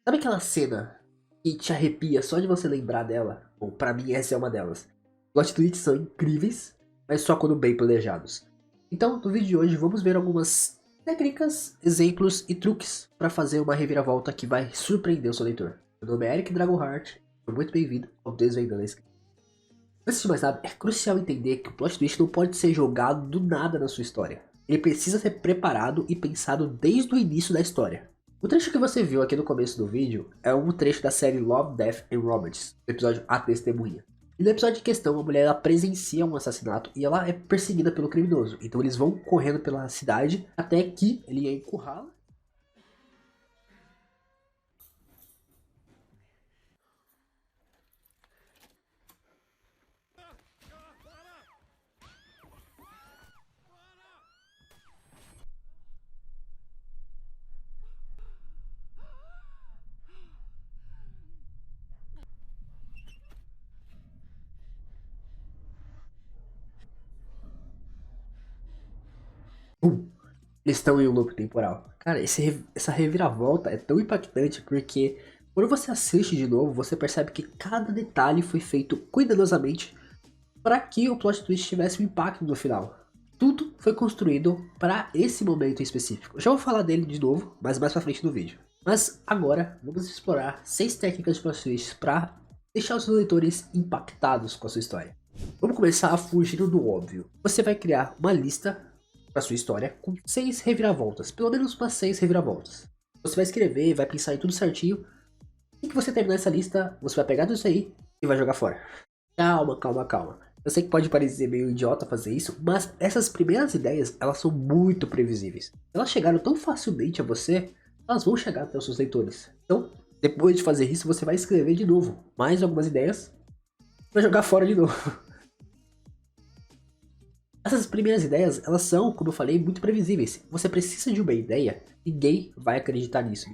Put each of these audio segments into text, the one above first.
Sabe aquela cena que te arrepia só de você lembrar dela? Bom, pra mim essa é uma delas. Plot twists são incríveis, mas só quando bem planejados. Então, no vídeo de hoje, vamos ver algumas técnicas, exemplos e truques para fazer uma reviravolta que vai surpreender o seu leitor. Meu nome é Eric Dragonheart, muito bem-vindo ao Desvendando a Escrita. Antes de mais nada, é crucial entender que o plot twist não pode ser jogado do nada na sua história. Ele precisa ser preparado e pensado desde o início da história. O trecho que você viu aqui no começo do vídeo é um trecho da série Love, Death and Robots, do episódio A Testemunha. E no episódio em questão, a mulher ela presencia um assassinato e ela é perseguida pelo criminoso. Então eles vão correndo pela cidade até que ele encurrala. Eles estão em um loop temporal. Cara, essa reviravolta é tão impactante porque quando você assiste de novo, você percebe que cada detalhe foi feito cuidadosamente para que o plot twist tivesse um impacto no final. Tudo foi construído para esse momento em específico. Eu já vou falar dele de novo, mas mais pra frente no vídeo. Mas agora, vamos explorar 6 técnicas de plot twist para deixar os seus leitores impactados com a sua história. Vamos começar a fugir do óbvio. Você vai criar uma lista para sua história com 6 reviravoltas, pelo menos umas 6 reviravoltas. Você vai escrever, vai pensar em tudo certinho. E que você terminar essa lista, você vai pegar tudo isso aí e vai jogar fora. Calma, calma, calma. Eu sei que pode parecer meio idiota fazer isso, mas essas primeiras ideias, elas são muito previsíveis. Elas chegaram tão facilmente a você, elas vão chegar até os seus leitores. Então, depois de fazer isso, você vai escrever de novo mais algumas ideias e vai jogar fora de novo. Essas primeiras ideias, elas são, como eu falei, muito previsíveis. Você precisa de uma ideia, ninguém vai acreditar nisso.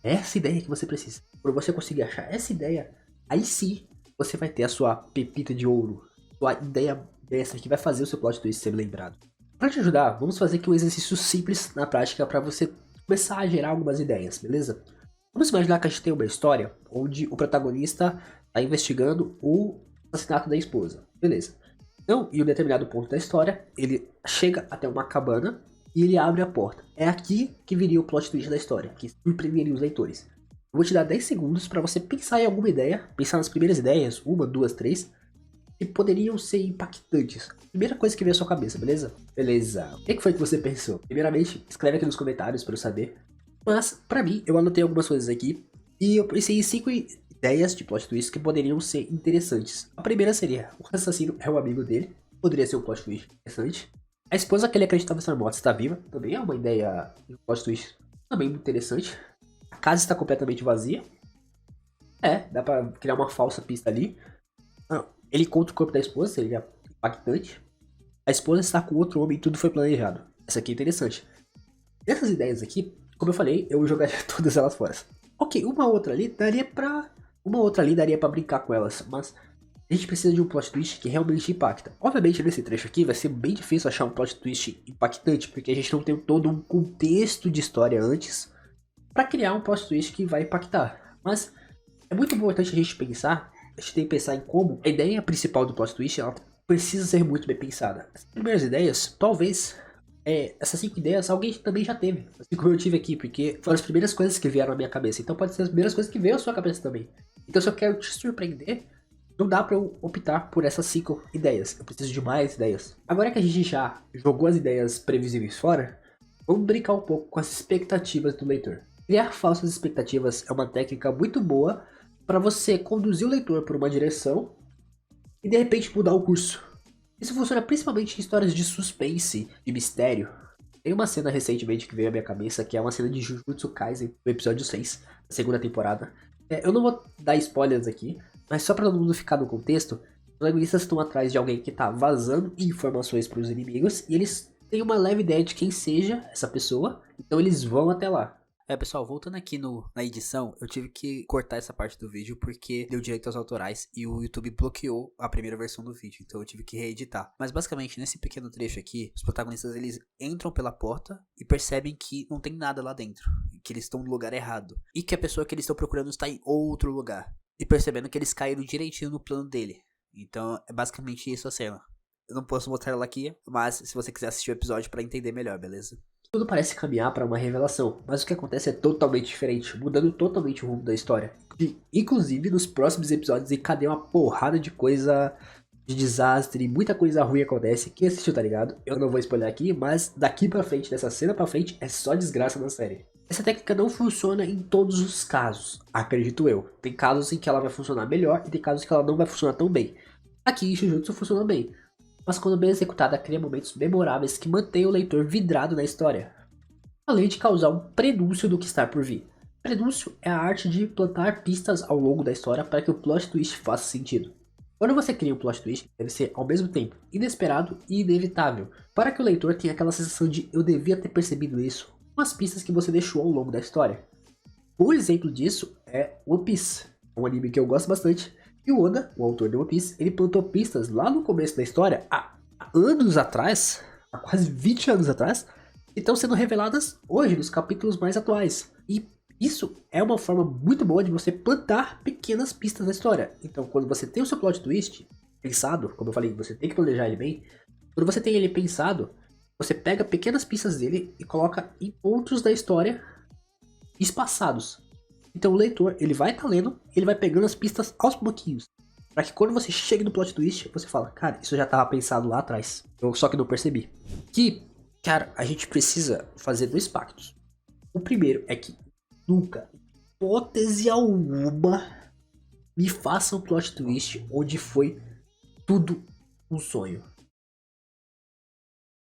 É essa ideia que você precisa. Quando você conseguir achar essa ideia, aí sim você vai ter a sua pepita de ouro. Sua ideia dessa que vai fazer o seu plot twist ser lembrado. Para te ajudar, vamos fazer aqui um exercício simples na prática para você começar a gerar algumas ideias, beleza? Vamos imaginar que a gente tem uma história onde o protagonista está investigando o assassinato da esposa. Beleza. Então, em um determinado ponto da história, ele chega até uma cabana e ele abre a porta. É aqui que viria o plot twist da história, que surpreenderia os leitores. Eu vou te dar 10 segundos para você pensar em alguma ideia, pensar nas primeiras ideias, uma, duas, três, que poderiam ser impactantes. Primeira coisa que veio à sua cabeça, beleza? Beleza. O que foi que você pensou? Primeiramente, escreve aqui nos comentários para eu saber. Mas, para mim, eu anotei algumas coisas aqui e eu pensei em 5 ideias de plot twist que poderiam ser interessantes. A primeira seria, o assassino é o amigo dele, poderia ser um plot twist interessante. A esposa que ele acreditava estar morta está viva, também é uma ideia de um plot twist também muito interessante. A casa está completamente vazia. Dá pra criar uma falsa pista ali. Ele encontra o corpo da esposa, seria impactante. A esposa está com outro homem e tudo foi planejado. Essa aqui é interessante. Dessas ideias aqui, como eu falei, eu jogaria todas elas fora. Ok, uma outra ali daria pra brincar com elas, mas a gente precisa de um plot twist que realmente impacta. Obviamente nesse trecho aqui vai ser bem difícil achar um plot twist impactante, porque a gente não tem todo um contexto de história antes para criar um plot twist que vai impactar. Mas é muito importante a gente pensar, a gente tem que pensar em como a ideia principal do plot twist ela precisa ser muito bem pensada. As primeiras ideias, talvez essas 5 ideias alguém também já teve, assim como eu tive aqui, porque foram as primeiras coisas que vieram na minha cabeça. Então pode ser as primeiras coisas que veio à sua cabeça também. Então se eu quero te surpreender, não dá pra eu optar por essas 5 ideias. Eu preciso de mais ideias. Agora que a gente já jogou as ideias previsíveis fora, vamos brincar um pouco com as expectativas do leitor. Criar falsas expectativas é uma técnica muito boa para você conduzir o leitor por uma direção e de repente mudar o curso. Isso funciona principalmente em histórias de suspense, de mistério. Tem uma cena recentemente que veio à minha cabeça, que é uma cena de Jujutsu Kaisen, no episódio 6, da segunda temporada. Eu não vou dar spoilers aqui, mas só para todo mundo ficar no contexto, os protagonistas estão atrás de alguém que está vazando informações para os inimigos, e eles têm uma leve ideia de quem seja essa pessoa, então eles vão até lá. Pessoal, voltando aqui na edição, eu tive que cortar essa parte do vídeo porque deu direitos autorais e o YouTube bloqueou a primeira versão do vídeo, então eu tive que reeditar. Mas basicamente, nesse pequeno trecho aqui, os protagonistas eles entram pela porta e percebem que não tem nada lá dentro, que eles estão no lugar errado e que a pessoa que eles estão procurando está em outro lugar. E percebendo que eles caíram direitinho no plano dele. Então é basicamente isso a cena. Eu não posso mostrar ela aqui, mas se você quiser assistir o episódio pra entender melhor, beleza? Tudo parece caminhar para uma revelação, mas o que acontece é totalmente diferente, mudando totalmente o rumo da história. E, inclusive, nos próximos episódios encadeia uma porrada de coisa de desastre, muita coisa ruim acontece. Quem assistiu tá ligado? Eu não vou spoiler aqui, mas daqui pra frente, dessa cena pra frente, é só desgraça na série. Essa técnica não funciona em todos os casos, acredito eu. Tem casos em que ela vai funcionar melhor e tem casos em que ela não vai funcionar tão bem. Aqui em Jujutsu funciona bem, mas quando bem executada cria momentos memoráveis que mantêm o leitor vidrado na história, além de causar um prenúncio do que está por vir. Prenúncio é a arte de plantar pistas ao longo da história para que o plot twist faça sentido. Quando você cria um plot twist, deve ser ao mesmo tempo inesperado e inevitável, para que o leitor tenha aquela sensação de eu devia ter percebido isso, com as pistas que você deixou ao longo da história. Um exemplo disso é One Piece, um anime que eu gosto bastante, e o Oda, o autor de One Piece, ele plantou pistas lá no começo da história, há anos atrás, há quase 20 anos atrás, e estão sendo reveladas hoje, nos capítulos mais atuais. E isso é uma forma muito boa de você plantar pequenas pistas na história. Então, quando você tem o seu plot twist pensado, como eu falei, você tem que planejar ele bem. Quando você tem ele pensado, você pega pequenas pistas dele e coloca em pontos da história espaçados. Então o leitor, ele vai estar lendo, ele vai pegando as pistas aos pouquinhos. Para que quando você chegue no plot twist, você fala, cara, isso já estava pensado lá atrás. Eu só que não percebi. Que, cara, a gente precisa fazer dois pactos. O primeiro é que nunca, hipótese alguma, me faça um plot twist onde foi tudo um sonho.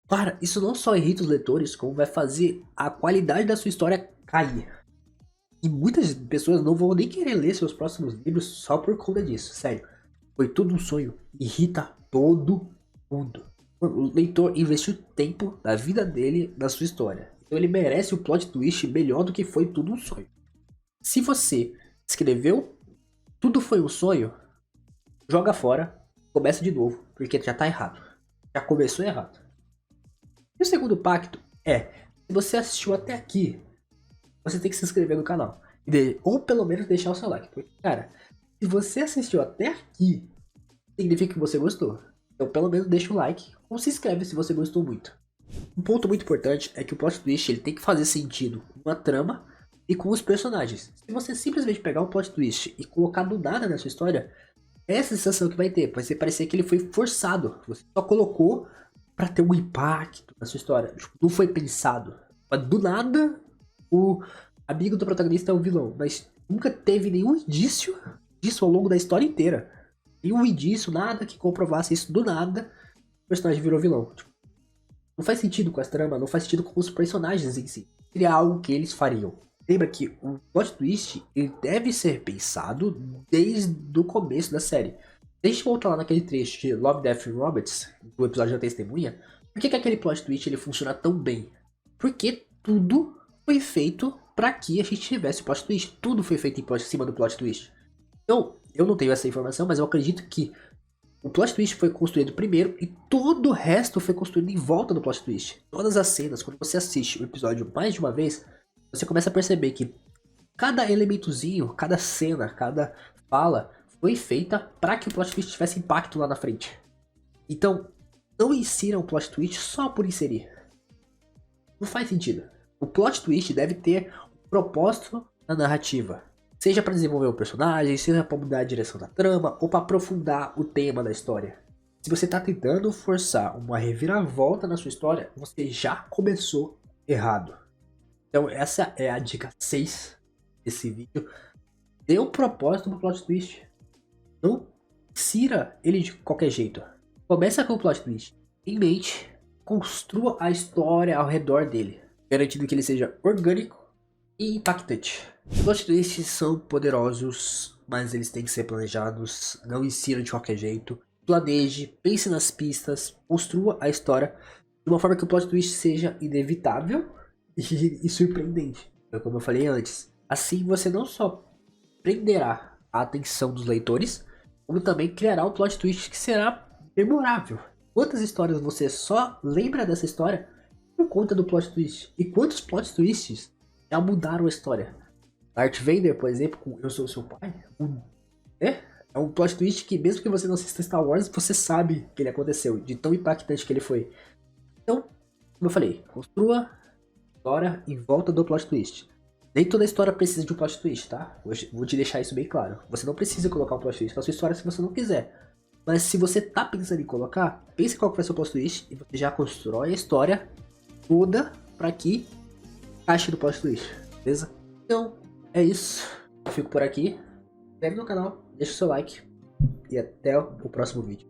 Cara, isso não só irrita os leitores, como vai fazer a qualidade da sua história cair. E muitas pessoas não vão nem querer ler seus próximos livros só por conta disso, sério. Foi tudo um sonho, irrita todo mundo. O leitor investiu tempo da vida dele na sua história. Então ele merece o plot twist melhor do que foi tudo um sonho. Se você escreveu tudo foi um sonho, joga fora, começa de novo, porque já tá errado. Já começou errado. E o segundo pacto é, se você assistiu até aqui, você tem que se inscrever no canal. Ou pelo menos deixar o seu like. Porque, cara, se você assistiu até aqui, significa que você gostou. Então pelo menos deixa o like ou se inscreve se você gostou muito. Um ponto muito importante é que o plot twist ele tem que fazer sentido com a trama e com os personagens. Se você simplesmente pegar um plot twist e colocar do nada na sua história, essa sensação que vai ter, vai ser parecer que ele foi forçado. Você só colocou pra ter um impacto na sua história. Não foi pensado. Mas do nada, o amigo do protagonista é o vilão. Mas nunca teve nenhum indício disso ao longo da história inteira. Nenhum indício, nada que comprovasse isso. Do nada, o personagem virou vilão. Não faz sentido com a trama, não faz sentido com os personagens em si. Seria algo que eles fariam. Lembra que o plot twist ele deve ser pensado desde o começo da série. Se a gente voltar lá naquele trecho de Love, Death and Robots, do episódio da Testemunha, por que aquele plot twist ele funciona tão bem? Porque tudo foi feito para que a gente tivesse o plot twist. Tudo foi feito em cima do plot twist. Então, eu não tenho essa informação, mas eu acredito que o plot twist foi construído primeiro e todo o resto foi construído em volta do plot twist. Todas as cenas, quando você assiste o episódio mais de uma vez, você começa a perceber que cada elementozinho, cada cena, cada fala foi feita para que o plot twist tivesse impacto lá na frente. Então, não insiram o plot twist só por inserir. Não faz sentido. O plot twist deve ter um propósito na narrativa. Seja para desenvolver o personagem, seja para mudar a direção da trama ou para aprofundar o tema da história. Se você está tentando forçar uma reviravolta na sua história, você já começou errado. Então essa é a dica 6 desse vídeo. Dê um propósito pro plot twist. Não insira ele de qualquer jeito. Começa com o plot twist em mente, construa a história ao redor dele, garantindo que ele seja orgânico e impactante. Plot twists são poderosos, mas eles têm que ser planejados, não insira de qualquer jeito. Planeje, pense nas pistas, construa a história de uma forma que o plot twist seja inevitável e surpreendente. como eu falei antes. Assim você não só prenderá a atenção dos leitores, como também criará um plot twist que será memorável. Quantas histórias você só lembra dessa história por conta do plot twist? E quantos plot twists já mudaram a história? Darth Vader, por exemplo, com Eu Sou Seu Pai, é um plot twist que mesmo que você não assista Star Wars, você sabe que ele aconteceu, de tão impactante que ele foi. Então, como eu falei, construa história em volta do plot twist. Nem toda história precisa de um plot twist, tá? Vou te deixar isso bem claro. Você não precisa colocar um plot twist na sua história se você não quiser. Mas se você tá pensando em colocar, pense qual que vai ser o plot twist e você já constrói a história toda pra que encaixe no plot twist, beleza? Então, é isso. Eu fico por aqui. Se inscreve no canal, deixa o seu like e até o próximo vídeo.